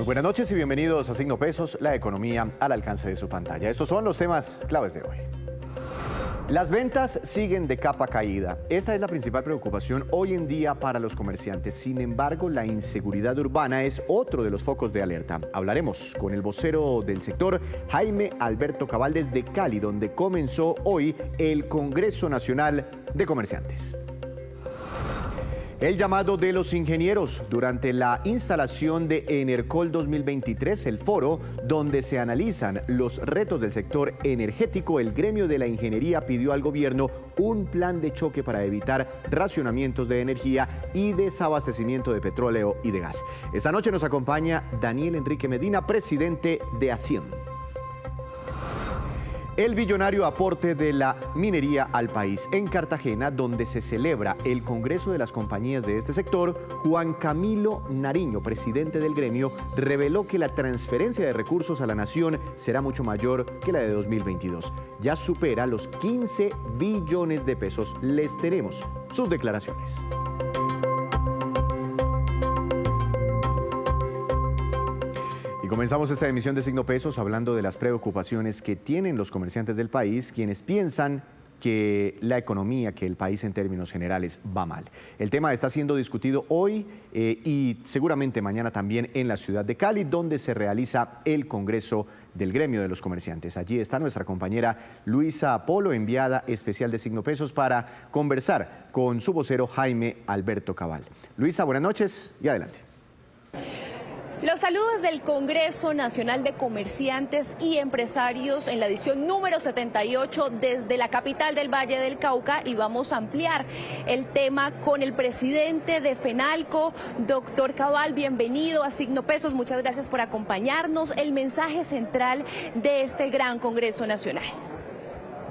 Muy buenas noches y bienvenidos a Signo Pesos, la economía al alcance de su pantalla. Estos son los temas claves de hoy. Las ventas siguen de capa caída. Esta es la principal preocupación hoy en día para los comerciantes. Sin embargo, la inseguridad urbana es otro de los focos de alerta. Hablaremos con el vocero del sector, Jaime Alberto Cabal, desde Cali, donde comenzó hoy el Congreso Nacional de Comerciantes. El llamado de los ingenieros durante la instalación de Enercol 2023, el foro donde se analizan los retos del sector energético. El gremio de la ingeniería pidió al gobierno un plan de choque para evitar racionamientos de energía y desabastecimiento de petróleo y de gas. Esta noche nos acompaña Daniel Enrique Medina, presidente de ASIEM. El billonario aporte de la minería al país. En Cartagena, donde se celebra el Congreso de las Compañías de este sector, Juan Camilo Nariño, presidente del gremio, reveló que la transferencia de recursos a la nación será mucho mayor que la de 2022. Ya supera los 15 billones de pesos. Les tenemos sus declaraciones. Y comenzamos esta emisión de Signo Pesos hablando de las preocupaciones que tienen los comerciantes del país, quienes piensan que la economía, que el país en términos generales va mal. El tema está siendo discutido hoy y seguramente mañana también en la ciudad de Cali, donde se realiza el Congreso del Gremio de los Comerciantes. Allí está nuestra compañera Luisa Polo, enviada especial de Signo Pesos, para conversar con su vocero Jaime Alberto Cabal. Luisa, buenas noches y adelante. Los saludos del Congreso Nacional de Comerciantes y Empresarios en la edición número 78 desde la capital del Valle del Cauca, y vamos a ampliar el tema con el presidente de FENALCO, doctor Cabal. Bienvenido a Signo Pesos, muchas gracias por acompañarnos. El mensaje central de este gran Congreso Nacional.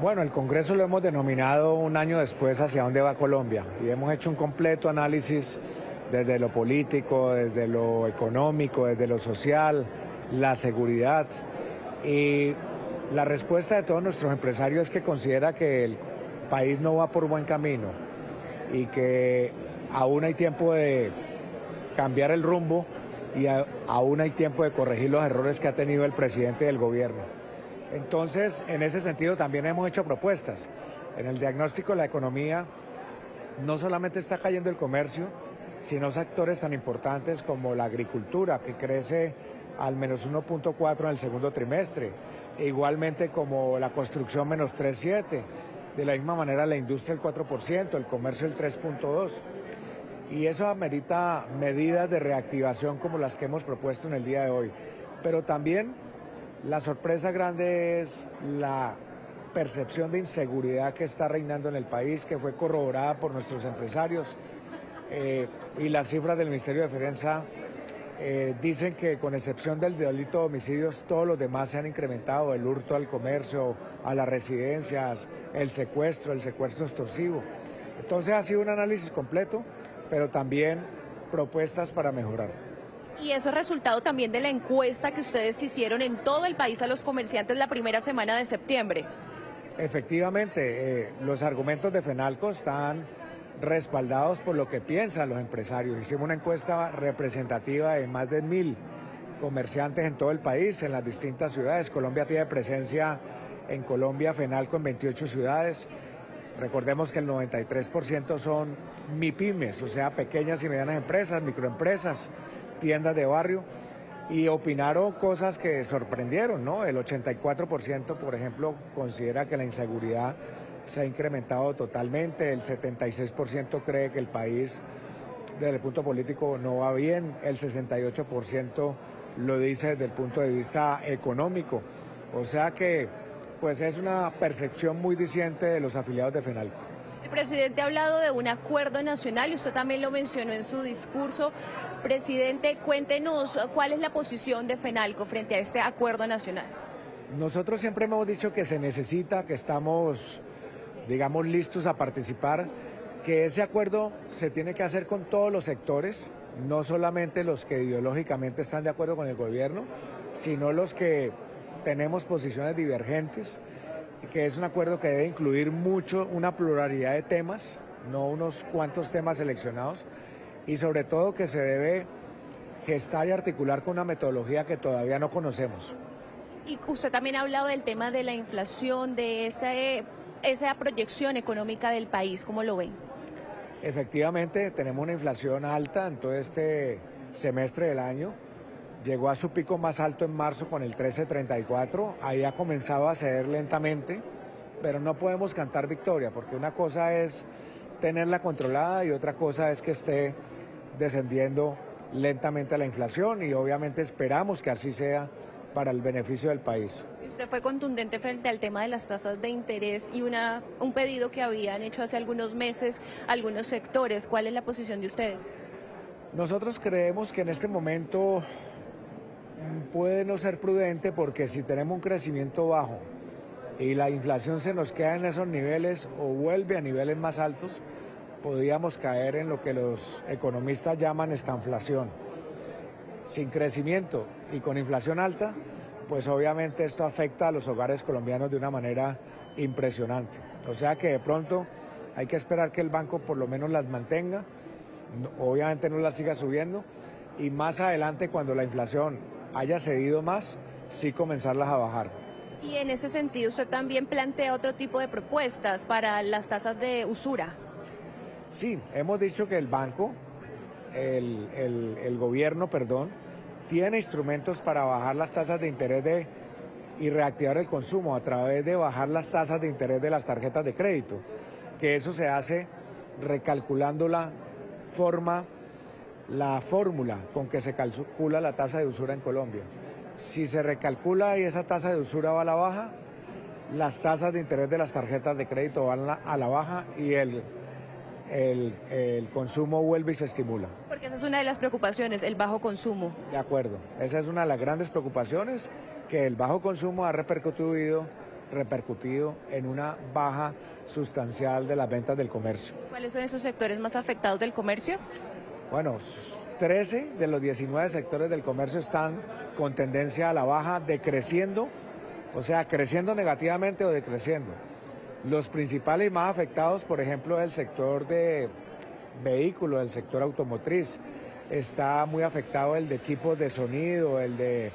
Bueno, el Congreso lo hemos denominado un año después hacia dónde va Colombia, y hemos hecho un completo análisis desde lo político, desde lo económico, desde lo social, la seguridad. Y la respuesta de todos nuestros empresarios es que considera que el país no va por buen camino y que aún hay tiempo de cambiar el rumbo y aún hay tiempo de corregir los errores que ha tenido el presidente del gobierno. Entonces, en ese sentido también hemos hecho propuestas. En el diagnóstico de la economía no solamente está cayendo el comercio, sino sectores tan importantes como la agricultura, que crece al menos 1.4 en el segundo trimestre, e igualmente como la construcción menos 3.7, de la misma manera la industria el 4%, el comercio el 3.2%, y eso amerita medidas de reactivación como las que hemos propuesto en el día de hoy. Pero también la sorpresa grande es la percepción de inseguridad que está reinando en el país, que fue corroborada por nuestros empresarios. Y las cifras del Ministerio de Defensa dicen que, con excepción del delito de homicidios, todos los demás se han incrementado: el hurto al comercio, a las residencias, el secuestro extorsivo. Entonces ha sido un análisis completo, pero también propuestas para mejorar. Y eso es resultado también de la encuesta que ustedes hicieron en todo el país a los comerciantes la primera semana de septiembre. Efectivamente, los argumentos de FENALCO están respaldados por lo que piensan los empresarios. Hicimos una encuesta representativa de más de 1.000 comerciantes en todo el país, en las distintas ciudades. Colombia tiene presencia en Colombia, FENALCO, en 28 ciudades. Recordemos que el 93% son MIPYMES, o sea, pequeñas y medianas empresas, microempresas, tiendas de barrio, y opinaron cosas que sorprendieron, ¿no? El 84%, por ejemplo, considera que la inseguridad se ha incrementado totalmente, el 76% cree que el país desde el punto político no va bien, el 68% lo dice desde el punto de vista económico. O sea que pues es una percepción muy disciente de los afiliados de FENALCO. El presidente ha hablado de un acuerdo nacional y usted también lo mencionó en su discurso. Presidente, cuéntenos cuál es la posición de FENALCO frente a este acuerdo nacional. Nosotros siempre hemos dicho que se necesita, que estamos, digamos, listos a participar, que ese acuerdo se tiene que hacer con todos los sectores, no solamente los que ideológicamente están de acuerdo con el gobierno, sino los que tenemos posiciones divergentes, que es un acuerdo que debe incluir una pluralidad de temas, no unos cuantos temas seleccionados, y sobre todo que se debe gestar y articular con una metodología que todavía no conocemos. Y usted también ha hablado del tema de la inflación, de esa proyección económica del país, ¿cómo lo ven? Efectivamente, tenemos una inflación alta en todo este semestre del año. Llegó a su pico más alto en marzo con el 13.34, ahí ha comenzado a ceder lentamente, pero no podemos cantar victoria, porque una cosa es tenerla controlada y otra cosa es que esté descendiendo lentamente la inflación, y obviamente esperamos que así sea para el beneficio del país. Usted fue contundente frente al tema de las tasas de interés y un pedido que habían hecho hace algunos meses algunos sectores. ¿Cuál es la posición de ustedes? Nosotros creemos que en este momento puede no ser prudente, porque si tenemos un crecimiento bajo y la inflación se nos queda en esos niveles o vuelve a niveles más altos, podríamos caer en lo que los economistas llaman estanflación. Sin crecimiento y con inflación alta, pues obviamente esto afecta a los hogares colombianos de una manera impresionante. O sea que de pronto hay que esperar que el banco por lo menos las mantenga, obviamente no las siga subiendo, y más adelante, cuando la inflación haya cedido más, sí comenzarlas a bajar. Y en ese sentido, usted también plantea otro tipo de propuestas para las tasas de usura. Sí, hemos dicho que el banco, el gobierno, tiene instrumentos para bajar las tasas de interés y reactivar el consumo a través de bajar las tasas de interés de las tarjetas de crédito, que eso se hace recalculando la fórmula con que se calcula la tasa de usura en Colombia. Si se recalcula y esa tasa de usura va a la baja, las tasas de interés de las tarjetas de crédito van a la baja y el consumo vuelve y se estimula. Porque esa es una de las preocupaciones, el bajo consumo. De acuerdo, esa es una de las grandes preocupaciones, que el bajo consumo ha repercutido en una baja sustancial de las ventas del comercio. ¿Cuáles son esos sectores más afectados del comercio? Bueno, 13 de los 19 sectores del comercio están con tendencia a la baja, decreciendo, o sea, creciendo negativamente o decreciendo. Los principales más afectados, por ejemplo, el sector de vehículos, el sector automotriz. Está muy afectado el de equipos de sonido, el de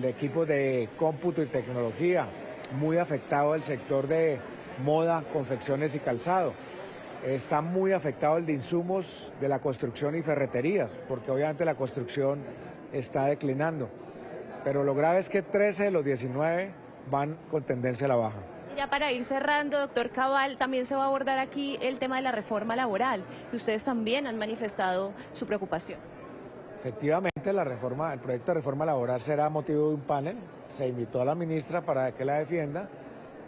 equipos de cómputo y tecnología. Muy afectado el sector de moda, confecciones y calzado. Está muy afectado el de insumos de la construcción y ferreterías, porque obviamente la construcción está declinando. Pero lo grave es que 13 de los 19 van con tendencia a la baja. Ya para ir cerrando, doctor Cabal, también se va a abordar aquí el tema de la reforma laboral, que ustedes también han manifestado su preocupación. Efectivamente, el proyecto de reforma laboral será motivo de un panel. Se invitó a la ministra para que la defienda,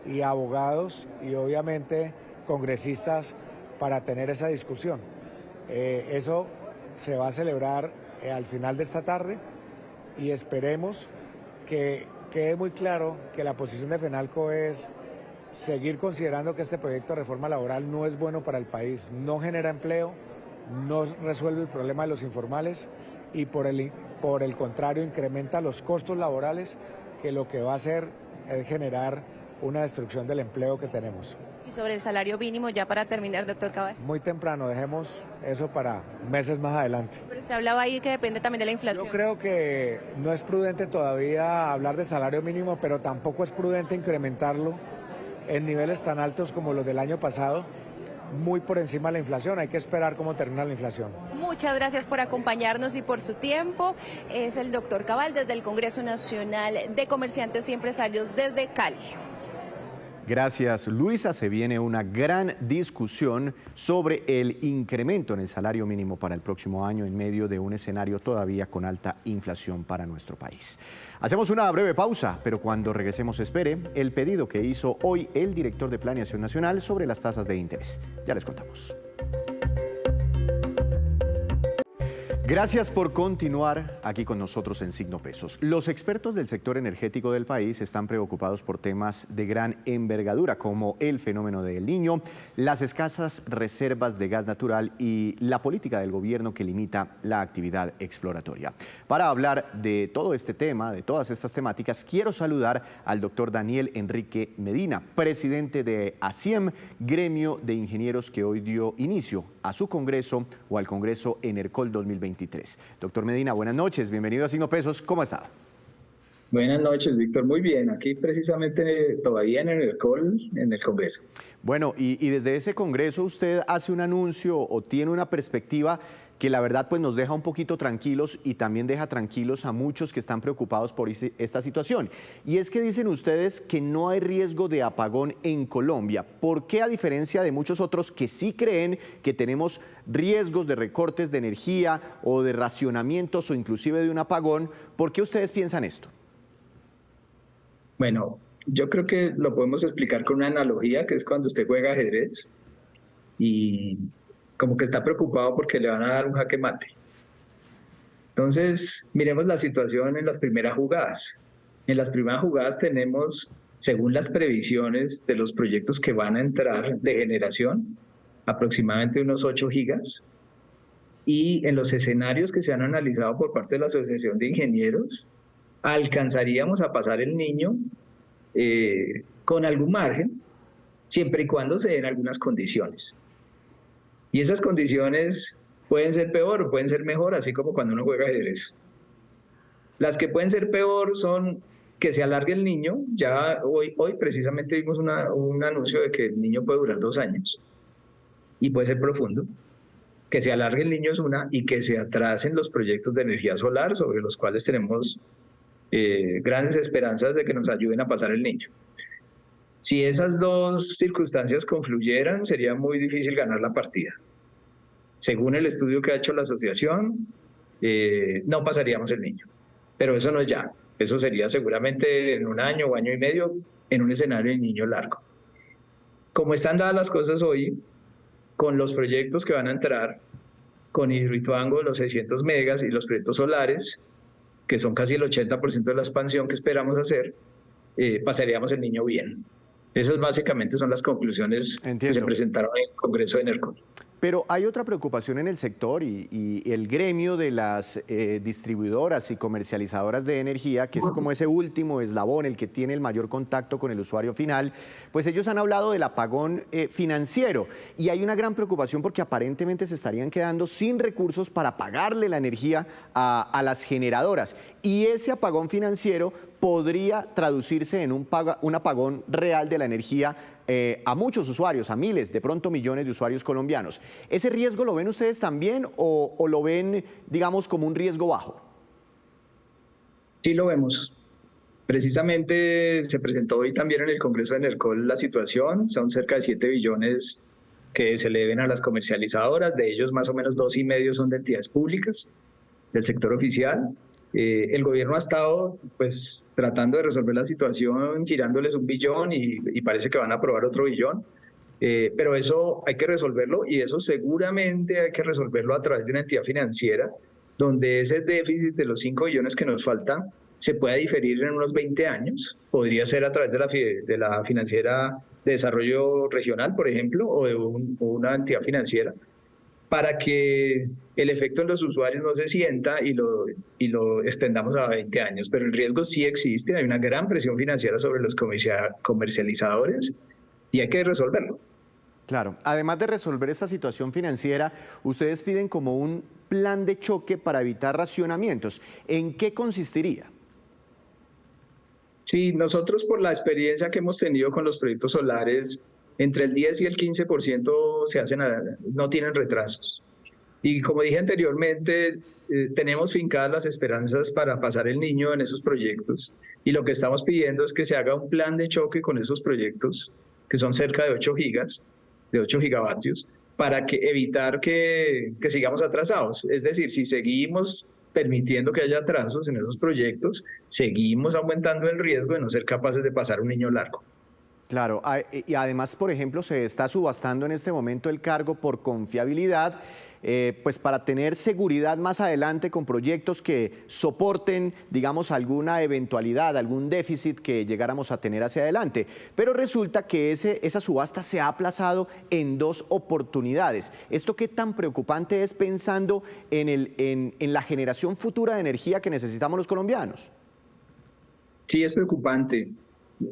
y abogados y obviamente congresistas para tener esa discusión. Eso se va a celebrar al final de esta tarde, y esperemos que quede muy claro que la posición de FENALCO es seguir considerando que este proyecto de reforma laboral no es bueno para el país, no genera empleo, no resuelve el problema de los informales y por el contrario incrementa los costos laborales, que lo que va a hacer es generar una destrucción del empleo que tenemos. Y sobre el salario mínimo, ya para terminar, doctor Cabal. Muy temprano, dejemos eso para meses más adelante. Pero usted hablaba ahí que depende también de la inflación. Yo creo que no es prudente todavía hablar de salario mínimo, pero tampoco es prudente incrementarlo en niveles tan altos como los del año pasado, muy por encima de la inflación. Hay que esperar cómo termina la inflación. Muchas gracias por acompañarnos y por su tiempo. Es el doctor Cabal desde el Congreso Nacional de Comerciantes y Empresarios desde Cali. Gracias, Luisa. Se viene una gran discusión sobre el incremento en el salario mínimo para el próximo año en medio de un escenario todavía con alta inflación para nuestro país. Hacemos una breve pausa, pero cuando regresemos espere el pedido que hizo hoy el director de Planeación Nacional sobre las tasas de interés. Ya les contamos. Gracias por continuar aquí con nosotros en Signo Pesos. Los expertos del sector energético del país están preocupados por temas de gran envergadura, como el fenómeno de El Niño, las escasas reservas de gas natural y la política del gobierno que limita la actividad exploratoria. Para hablar de todo este tema, de todas estas temáticas, quiero saludar al doctor Daniel Enrique Medina, presidente de ASIEM, gremio de ingenieros que hoy dio inicio a su congreso o al Congreso Enercol 2021. 2023. Doctor Medina, buenas noches, bienvenido a Signo Pesos, ¿cómo está? Buenas noches, Víctor. Muy bien. Aquí precisamente todavía en el COL, en el Congreso. Bueno, y desde ese Congreso usted hace un anuncio o tiene una perspectiva que la verdad pues nos deja un poquito tranquilos y también deja tranquilos a muchos que están preocupados por esta situación. Y es que dicen ustedes que no hay riesgo de apagón en Colombia. ¿Por qué, a diferencia de muchos otros que sí creen que tenemos riesgos de recortes de energía o de racionamientos o inclusive de un apagón, por qué ustedes piensan esto? Bueno, yo creo que lo podemos explicar con una analogía, que es cuando usted juega ajedrez y como que está preocupado porque le van a dar un jaque mate. Entonces, miremos la situación en las primeras jugadas. En las primeras jugadas tenemos, según las previsiones de los proyectos que van a entrar de generación, aproximadamente unos 8 gigas. Y en los escenarios que se han analizado por parte de la Asociación de Ingenieros, alcanzaríamos a pasar el Niño con algún margen, siempre y cuando se den algunas condiciones. Y esas condiciones pueden ser peor o pueden ser mejor, así como cuando uno juega ajedrez. Las que pueden ser peor son que se alargue el Niño. Ya hoy precisamente vimos un anuncio de que el Niño puede durar 2 años y puede ser profundo. Que se alargue el Niño es una, y que se atrasen los proyectos de energía solar, sobre los cuales tenemos grandes esperanzas de que nos ayuden a pasar el Niño. Si esas dos circunstancias confluyeran, sería muy difícil ganar la partida. Según el estudio que ha hecho la asociación, no pasaríamos el Niño. Pero eso no es ya. Eso sería seguramente en 1 año o año y medio, en un escenario de Niño largo. Como están dadas las cosas hoy, con los proyectos que van a entrar, con Hidroituango, los 600 megas y los proyectos solares, que son casi el 80% de la expansión que esperamos hacer, pasaríamos el Niño bien. Esas básicamente son las conclusiones que se presentaron en el Congreso de ENERCOL. Pero hay otra preocupación en el sector y el gremio de las distribuidoras y comercializadoras de energía, que es como ese último eslabón, el que tiene el mayor contacto con el usuario final, pues ellos han hablado del apagón financiero y hay una gran preocupación porque aparentemente se estarían quedando sin recursos para pagarle la energía a las generadoras, y ese apagón financiero podría traducirse en un apagón real de la energía a muchos usuarios, a miles, de pronto millones de usuarios colombianos. ¿Ese riesgo lo ven ustedes también o lo ven, digamos, como un riesgo bajo? Sí lo vemos. Precisamente se presentó hoy también en el Congreso de ENERCOL la situación. Son cerca de 7 billones que se le deben a las comercializadoras. De ellos más o menos 2,5 son de entidades públicas, del sector oficial. El gobierno ha estado pues tratando de resolver la situación, girándoles 1 billón y parece que van a aprobar otro billón. Pero eso hay que resolverlo, y eso seguramente hay que resolverlo a través de una entidad financiera, donde ese déficit de los 5 billones que nos falta se pueda diferir en unos 20 años. Podría ser a través de la financiera de desarrollo regional, por ejemplo, o de una entidad financiera, para que el efecto en los usuarios no se sienta y lo extendamos a 20 años. Pero el riesgo sí existe, hay una gran presión financiera sobre los comercializadores y hay que resolverlo. Claro, además de resolver esta situación financiera, ustedes piden como un plan de choque para evitar racionamientos. ¿En qué consistiría? Sí, nosotros, por la experiencia que hemos tenido con los proyectos solares, entre el 10 y el 15% no tienen retrasos. Y como dije anteriormente, tenemos fincadas las esperanzas para pasar el Niño en esos proyectos. Y lo que estamos pidiendo es que se haga un plan de choque con esos proyectos, que son cerca de 8 gigas, de 8 gigavatios, para evitar que sigamos atrasados. Es decir, si seguimos permitiendo que haya atrasos en esos proyectos, seguimos aumentando el riesgo de no ser capaces de pasar un Niño largo. Claro, y además, por ejemplo, se está subastando en este momento el cargo por confiabilidad, pues para tener seguridad más adelante con proyectos que soporten, digamos, alguna eventualidad, algún déficit que llegáramos a tener hacia adelante. Pero resulta que esa subasta se ha aplazado en 2 oportunidades. ¿Esto qué tan preocupante es pensando en la generación futura de energía que necesitamos los colombianos? Sí, es preocupante.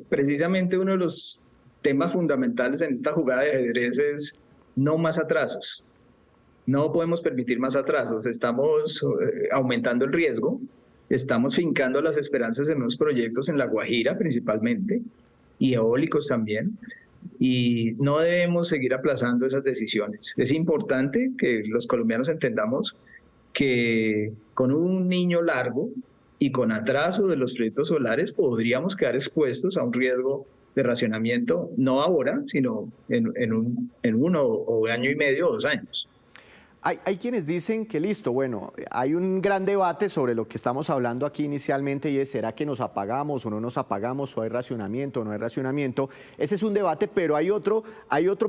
Precisamente uno de los temas fundamentales en esta jugada de ajedrez es no más atrasos. No podemos permitir más atrasos, estamos aumentando el riesgo, estamos fincando las esperanzas en unos proyectos en La Guajira principalmente, y eólicos también, y no debemos seguir aplazando esas decisiones. Es importante que los colombianos entendamos que con un niño largo y con atraso de los proyectos solares podríamos quedar expuestos a un riesgo de racionamiento, no ahora, sino en 1 o año y medio o 2 años. Hay quienes dicen que listo, bueno, hay un gran debate sobre lo que estamos hablando aquí inicialmente y es, ¿será que nos apagamos o no nos apagamos, o hay racionamiento o no hay racionamiento? Ese es un debate, pero hay otro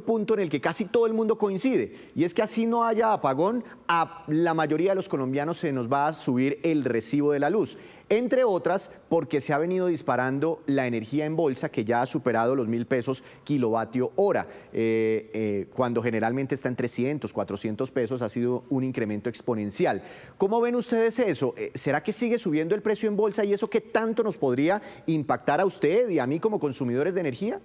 punto en el que casi todo el mundo coincide, y es que así no haya apagón, a la mayoría de los colombianos se nos va a subir el recibo de la luz. Entre otras, porque se ha venido disparando la energía en bolsa, que ya ha superado los 1.000 pesos kilovatio hora, cuando generalmente está en 300, 400 pesos, ha sido un incremento exponencial. ¿Cómo ven ustedes eso? ¿Será que sigue subiendo el precio en bolsa y eso qué tanto nos podría impactar a usted y a mí como consumidores de energía?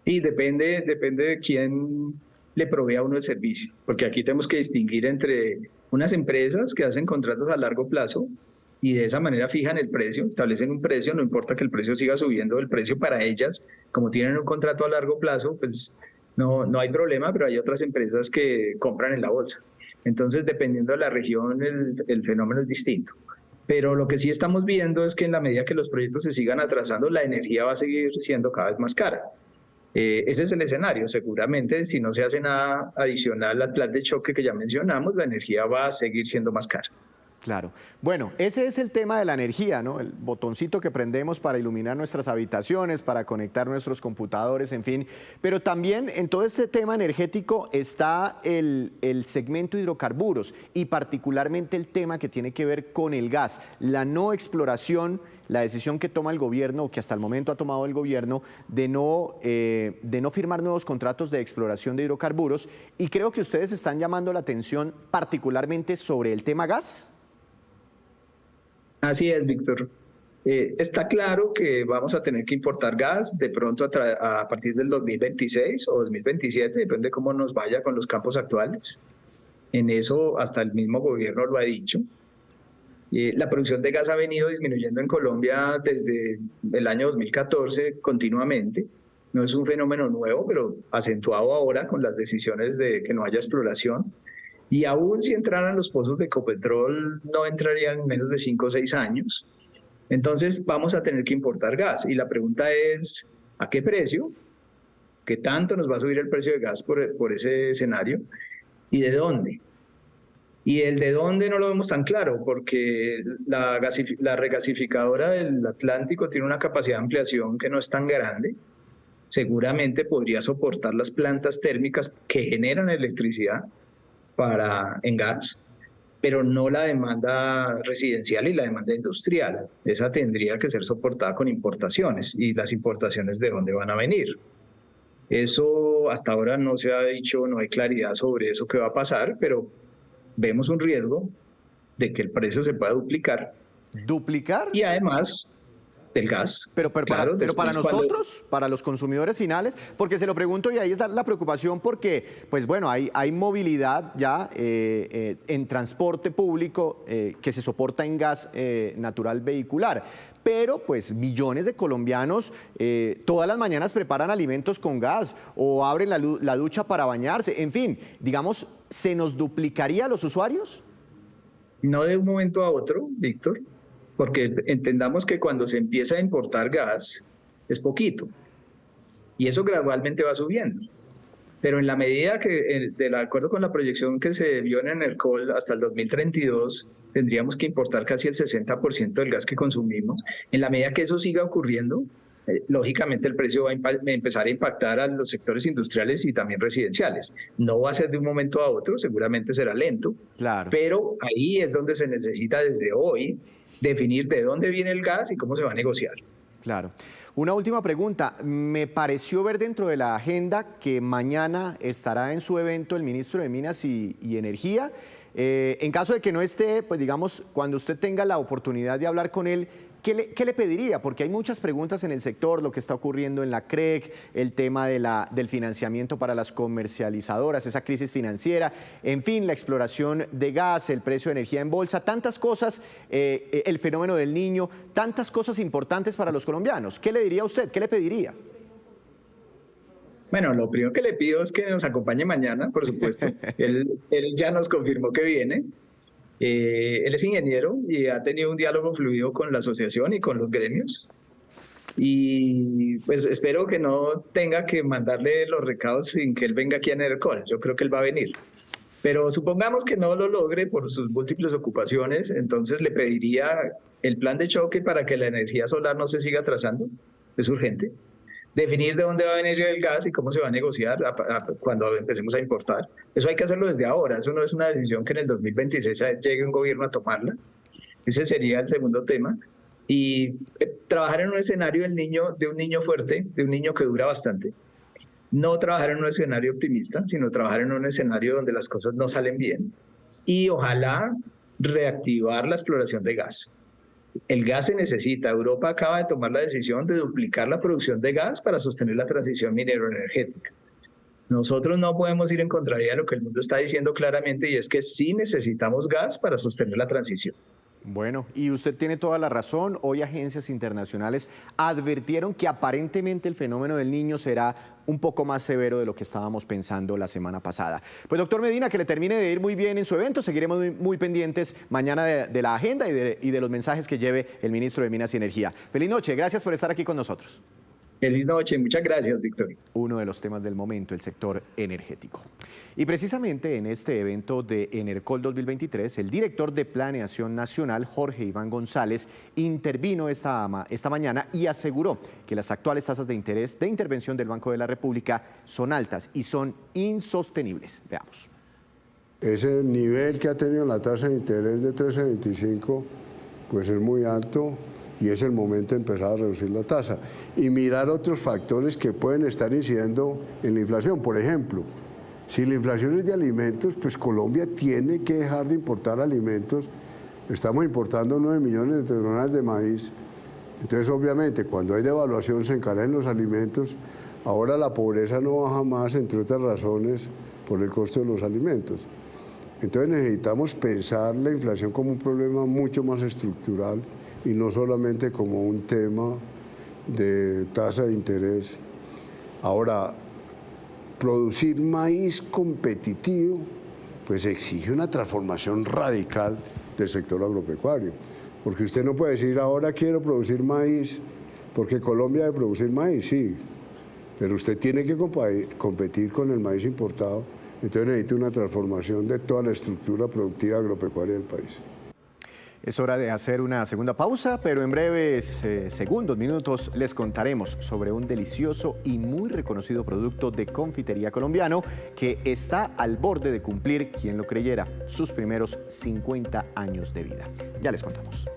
Y depende de quién le provee a uno el servicio, porque aquí tenemos que distinguir entre unas empresas que hacen contratos a largo plazo y de esa manera fijan el precio, establecen un precio, no importa que el precio siga subiendo, el precio para ellas, como tienen un contrato a largo plazo, pues no hay problema, pero hay otras empresas que compran en la bolsa. Entonces, dependiendo de la región, el fenómeno es distinto. Pero lo que sí estamos viendo es que en la medida que los proyectos se sigan atrasando, la energía va a seguir siendo cada vez más cara. Ese es el escenario. Seguramente, si no se hace nada adicional al plan de choque que ya mencionamos, la energía va a seguir siendo más cara. Claro. Bueno, ese es el tema de la energía, ¿no? El botoncito que prendemos para iluminar nuestras habitaciones, para conectar nuestros computadores, en fin. Pero también en todo este tema energético está el segmento hidrocarburos y particularmente el tema que tiene que ver con el gas. La no exploración, la decisión que toma el gobierno, o que hasta el momento ha tomado el gobierno, de no firmar nuevos contratos de exploración de hidrocarburos. Y creo que ustedes están llamando la atención particularmente sobre el tema gas. Así es, Víctor. Está claro que vamos a tener que importar gas de pronto a partir del 2026 o 2027, depende de cómo nos vaya con los campos actuales. En eso hasta el mismo gobierno lo ha dicho. La producción de gas ha venido disminuyendo en Colombia desde el año 2014 continuamente. No es un fenómeno nuevo, pero acentuado ahora con las decisiones de que no haya exploración. Y aún si entraran los pozos de Ecopetrol, no entrarían en menos de 5 o 6 años. Entonces vamos a tener que importar gas. Y la pregunta es, ¿a qué precio? ¿Qué tanto nos va a subir el precio de gas por ese escenario? ¿Y de dónde? Y el de dónde no lo vemos tan claro, porque la regasificadora del Atlántico tiene una capacidad de ampliación que no es tan grande. Seguramente podría soportar las plantas térmicas que generan electricidad en gas, pero no la demanda residencial y la demanda industrial. Esa tendría que ser soportada con importaciones, y las importaciones ¿de dónde van a venir? Eso hasta ahora no se ha dicho, no hay claridad sobre eso que va a pasar, pero vemos un riesgo de que el precio se pueda duplicar. ¿Duplicar? Y además del gas. Pero para nosotros, para los consumidores finales, porque se lo pregunto y ahí está la preocupación, porque pues bueno, hay movilidad ya en transporte público que se soporta en gas natural vehicular, pero pues millones de colombianos todas las mañanas preparan alimentos con gas o abren la ducha para bañarse, en fin, digamos, ¿se nos duplicaría a los usuarios? No de un momento a otro, Víctor, porque entendamos que cuando se empieza a importar gas es poquito y eso gradualmente va subiendo. Pero en la medida que, de acuerdo con la proyección que se vio en Enercol, hasta el 2032 tendríamos que importar casi el 60% del gas que consumimos. En la medida que eso siga ocurriendo, lógicamente el precio va a empezar a impactar a los sectores industriales y también residenciales. No va a ser de un momento a otro, seguramente será lento, claro, pero ahí es donde se necesita desde hoy definir de dónde viene el gas y cómo se va a negociar. Claro. Una última pregunta. Me pareció ver dentro de la agenda que mañana estará en su evento el ministro de Minas y Energía. En caso de que no esté, pues digamos, cuando usted tenga la oportunidad de hablar con él, ¿qué le pediría? Porque hay muchas preguntas en el sector, lo que está ocurriendo en la CREC, el tema del financiamiento para las comercializadoras, esa crisis financiera, en fin, la exploración de gas, el precio de energía en bolsa, tantas cosas, el fenómeno del Niño, tantas cosas importantes para los colombianos. ¿Qué le diría a usted? ¿Qué le pediría? Bueno, lo primero que le pido es que nos acompañe mañana, por supuesto. Él ya nos confirmó que viene. Él es ingeniero y ha tenido un diálogo fluido con la asociación y con los gremios. Y pues espero que no tenga que mandarle los recados sin que él venga aquí a Enercol. Yo creo que él va a venir. Pero supongamos que no lo logre por sus múltiples ocupaciones, entonces le pediría el plan de choque para que la energía solar no se siga atrasando. Es urgente. Definir de dónde va a venir el gas y cómo se va a negociar cuando empecemos a importar. Eso hay que hacerlo desde ahora. Eso no es una decisión que en el 2026 llegue un gobierno a tomarla. Ese sería el segundo tema. Y trabajar en un escenario de un niño fuerte, de un niño que dura bastante. No trabajar en un escenario optimista, sino trabajar en un escenario donde las cosas no salen bien. Y ojalá reactivar la exploración de gas. El gas se necesita. Europa acaba de tomar la decisión de duplicar la producción de gas para sostener la transición minero-energética. Nosotros no podemos ir en contraria de lo que el mundo está diciendo claramente, y es que sí necesitamos gas para sostener la transición. Bueno, y usted tiene toda la razón. Hoy agencias internacionales advirtieron que aparentemente el fenómeno del Niño será un poco más severo de lo que estábamos pensando la semana pasada. Pues doctor Medina, que le termine de ir muy bien en su evento. Seguiremos muy pendientes mañana de la agenda y de los mensajes que lleve el ministro de Minas y Energía. Feliz noche, gracias por estar aquí con nosotros. Feliz noche, muchas gracias, Víctor. Uno de los temas del momento, el sector energético. Y precisamente en este evento de Enercol 2023, el director de Planeación Nacional, Jorge Iván González, intervino esta mañana y aseguró que las actuales tasas de interés de intervención del Banco de la República son altas y son insostenibles. Veamos. Ese nivel que ha tenido la tasa de interés de 13.25, pues es muy alto. Y es el momento de empezar a reducir la tasa y mirar otros factores que pueden estar incidiendo en la inflación. Por ejemplo, si la inflación es de alimentos, pues Colombia tiene que dejar de importar alimentos. Estamos importando 9 millones de toneladas de maíz. Entonces, obviamente, cuando hay devaluación se encarecen los alimentos. Ahora la pobreza no baja más, entre otras razones, por el costo de los alimentos. Entonces necesitamos pensar la inflación como un problema mucho más estructural y no solamente como un tema de tasa de interés. Ahora, producir maíz competitivo, pues exige una transformación radical del sector agropecuario, porque usted no puede decir ahora quiero producir maíz, porque Colombia debe producir maíz, sí, pero usted tiene que competir con el maíz importado, entonces necesita una transformación de toda la estructura productiva agropecuaria del país. Es hora de hacer una segunda pausa, pero en breves minutos les contaremos sobre un delicioso y muy reconocido producto de confitería colombiano que está al borde de cumplir, quien lo creyera, sus primeros 50 años de vida. Ya les contamos.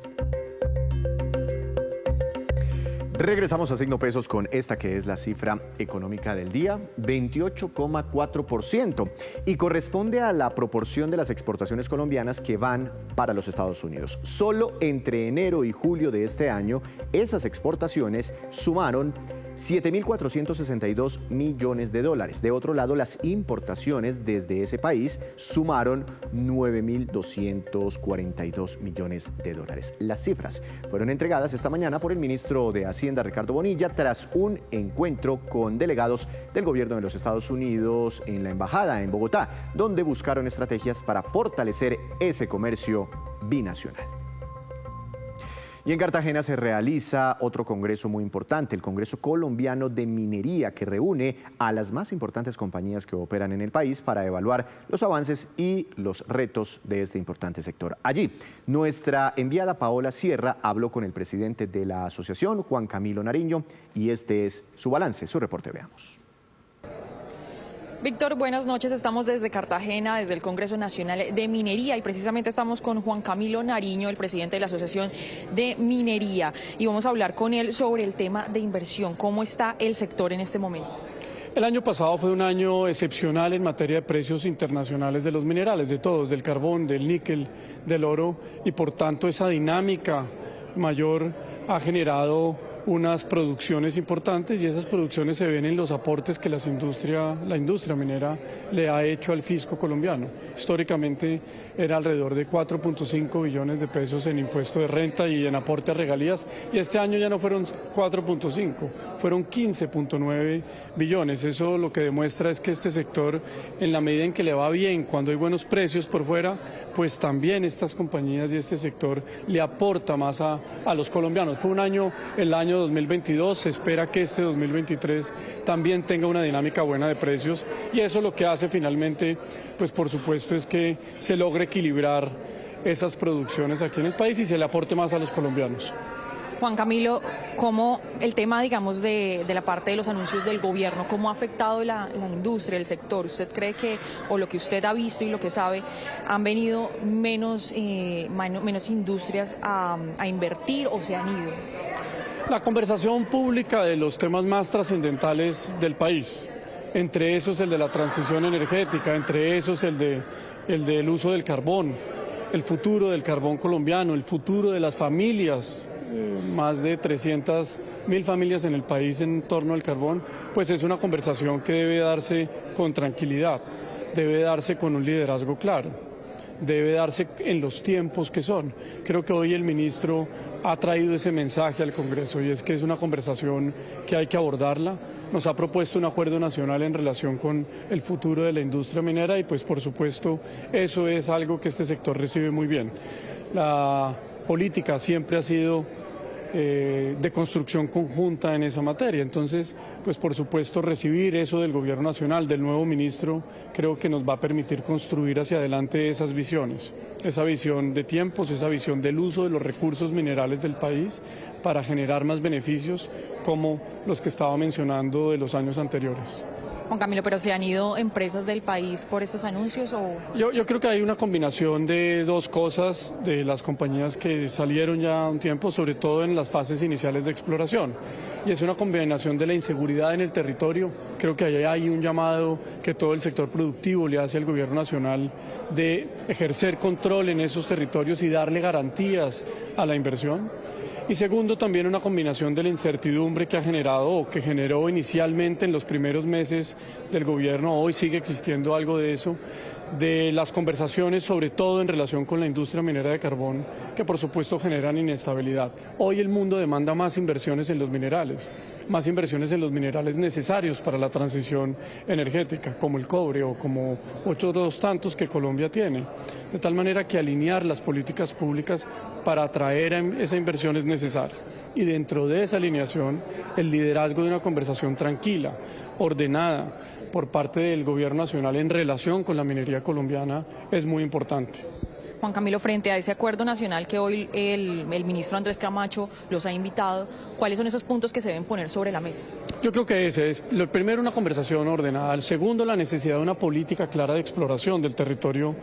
Regresamos a Signo Pesos con esta que es la cifra económica del día, 28,4%, y corresponde a la proporción de las exportaciones colombianas que van para los Estados Unidos. Solo entre enero y julio de este año, esas exportaciones sumaron 7.462 millones de dólares. De otro lado, las importaciones desde ese país sumaron 9.242 millones de dólares. Las cifras fueron entregadas esta mañana por el ministro de Hacienda, Ricardo Bonilla, tras un encuentro con delegados del gobierno de los Estados Unidos en la embajada en Bogotá, donde buscaron estrategias para fortalecer ese comercio binacional. Y en Cartagena se realiza otro congreso muy importante, el Congreso Colombiano de Minería, que reúne a las más importantes compañías que operan en el país para evaluar los avances y los retos de este importante sector. Allí, nuestra enviada Paola Sierra habló con el presidente de la asociación, Juan Camilo Nariño, y este es su balance, su reporte. Veamos. Víctor, buenas noches. Estamos desde Cartagena, desde el Congreso Nacional de Minería, y precisamente estamos con Juan Camilo Nariño, el presidente de la Asociación de Minería, y vamos a hablar con él sobre el tema de inversión. ¿Cómo está el sector en este momento? El año pasado fue un año excepcional en materia de precios internacionales de los minerales, de todos, del carbón, del níquel, del oro, y por tanto esa dinámica mayor ha generado unas producciones importantes y esas producciones se ven en los aportes que la industria minera le ha hecho al fisco colombiano. Históricamente era alrededor de 4.5 billones de pesos en impuesto de renta y en aporte a regalías, y este año ya no fueron 4.5, fueron 15.9 billones. Eso lo que demuestra es que este sector, en la medida en que le va bien, cuando hay buenos precios por fuera, pues también estas compañías y este sector le aporta más a los colombianos. Fue un año, el año 2022, se espera que este 2023 también tenga una dinámica buena de precios, y eso lo que hace finalmente, pues por supuesto, es que se logre equilibrar esas producciones aquí en el país y se le aporte más a los colombianos. Juan Camilo, ¿cómo el tema, digamos, de la parte de los anuncios del gobierno, cómo ha afectado la industria, el sector? ¿Usted cree que, o lo que usted ha visto y lo que sabe, han venido menos industrias a invertir o se han ido? La conversación pública de los temas más trascendentales del país, entre esos el de la transición energética, entre esos el del uso del carbón, el futuro del carbón colombiano, el futuro de las familias, más de 300.000 familias en el país en torno al carbón, pues es una conversación que debe darse con tranquilidad, debe darse con un liderazgo claro, debe darse en los tiempos que son. Creo que hoy el ministro ha traído ese mensaje al Congreso, y es que es una conversación que hay que abordarla. Nos ha propuesto un acuerdo nacional en relación con el futuro de la industria minera, y pues por supuesto eso es algo que este sector recibe muy bien. La política siempre ha sido de construcción conjunta en esa materia. Entonces, pues por supuesto recibir eso del Gobierno Nacional, del nuevo ministro, creo que nos va a permitir construir hacia adelante esas visiones, esa visión de tiempos, esa visión del uso de los recursos minerales del país para generar más beneficios como los que estaba mencionando de los años anteriores. Juan Camilo, ¿pero se han ido empresas del país por esos anuncios? Yo creo que hay una combinación de dos cosas de las compañías que salieron ya un tiempo, sobre todo en las fases iniciales de exploración. Y es una combinación de la inseguridad en el territorio. Creo que ahí hay un llamado que todo el sector productivo le hace al Gobierno Nacional de ejercer control en esos territorios y darle garantías a la inversión. Y segundo, también una combinación de la incertidumbre que ha generado o que generó inicialmente en los primeros meses del gobierno, hoy sigue existiendo algo de eso, de las conversaciones, sobre todo en relación con la industria minera de carbón, que por supuesto generan inestabilidad. Hoy el mundo demanda más inversiones en los minerales necesarios para la transición energética, como el cobre o como otros tantos que Colombia tiene. De tal manera que alinear las políticas públicas para atraer esa inversión es necesario. Y dentro de esa alineación, el liderazgo de una conversación tranquila, ordenada, por parte del Gobierno Nacional en relación con la minería colombiana es muy importante. Juan Camilo, frente a ese acuerdo nacional que hoy el ministro Andrés Camacho los ha invitado, ¿cuáles son esos puntos que se deben poner sobre la mesa? Yo creo que ese es, lo primero, una conversación ordenada. El segundo, la necesidad de una política clara de exploración del territorio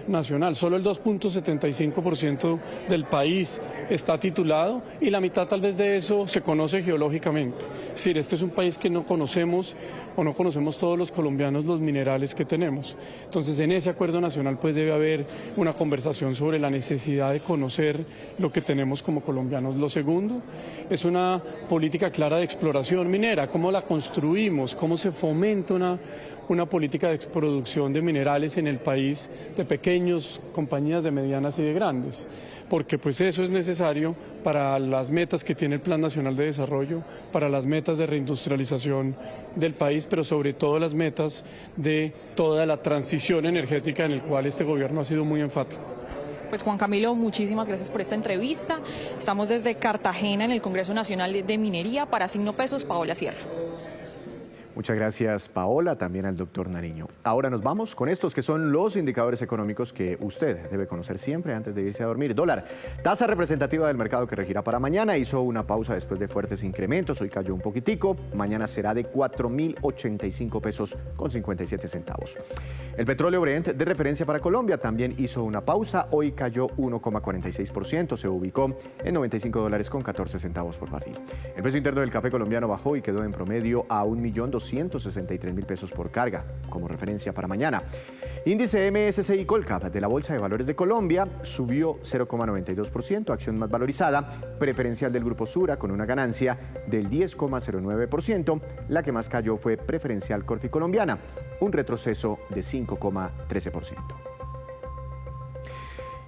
nacional. Solo el 2.75% del país está titulado y la mitad tal vez de eso se conoce geológicamente. Es decir, este es un país que no conocemos o no conocemos todos los colombianos los minerales que tenemos. Entonces, en ese acuerdo nacional pues debe haber una conversación sobre la necesidad de conocer lo que tenemos como colombianos. Lo segundo es una política clara de exploración minera, cómo la construimos, cómo se fomenta una política de producción de minerales en el país, de pequeñas compañías, de medianas y de grandes, porque pues eso es necesario para las metas que tiene el Plan Nacional de Desarrollo, para las metas de reindustrialización del país, pero sobre todo las metas de toda la transición energética en el cual este gobierno ha sido muy enfático. Pues Juan Camilo, muchísimas gracias por esta entrevista. Estamos desde Cartagena en el Congreso Nacional de Minería. Para Signo Pesos, Paola Sierra. Muchas gracias, Paola, también al doctor Nariño. Ahora nos vamos con estos que son los indicadores económicos que usted debe conocer siempre antes de irse a dormir. Dólar, tasa representativa del mercado que regirá para mañana, hizo una pausa después de fuertes incrementos, hoy cayó un poquitico, mañana será de 4.085 pesos con 57 centavos. El petróleo Brent de referencia para Colombia también hizo una pausa, hoy cayó 1,46%, se ubicó en $95 con 14 centavos por barril. El precio interno del café colombiano bajó y quedó en promedio a 1.263.000 pesos por carga, como referencia para mañana. Índice MSCI Colcap de la Bolsa de Valores de Colombia subió 0,92%, acción más valorizada, preferencial del Grupo Sura con una ganancia del 10,09%. La que más cayó fue preferencial Corfi Colombiana, un retroceso de 5,13%.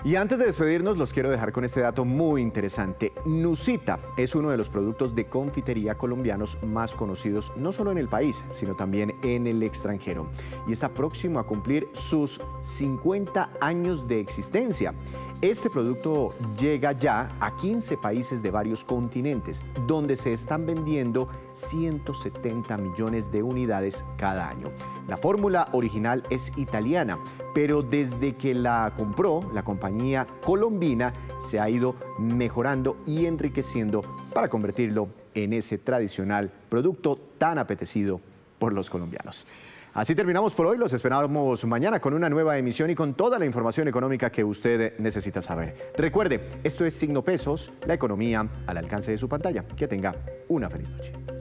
Y antes de despedirnos, los quiero dejar con este dato muy interesante. Nusita es uno de los productos de confitería colombianos más conocidos, no solo en el país, sino también en el extranjero. Y está próximo a cumplir sus 50 años de existencia. Este producto llega ya a 15 países de varios continentes, donde se están vendiendo 170 millones de unidades cada año. La fórmula original es italiana, pero desde que la compró la compañía colombina se ha ido mejorando y enriqueciendo para convertirlo en ese tradicional producto tan apetecido por los colombianos. Así terminamos por hoy, los esperamos mañana con una nueva emisión y con toda la información económica que usted necesita saber. Recuerde, esto es Signo Pesos, la economía al alcance de su pantalla. Que tenga una feliz noche.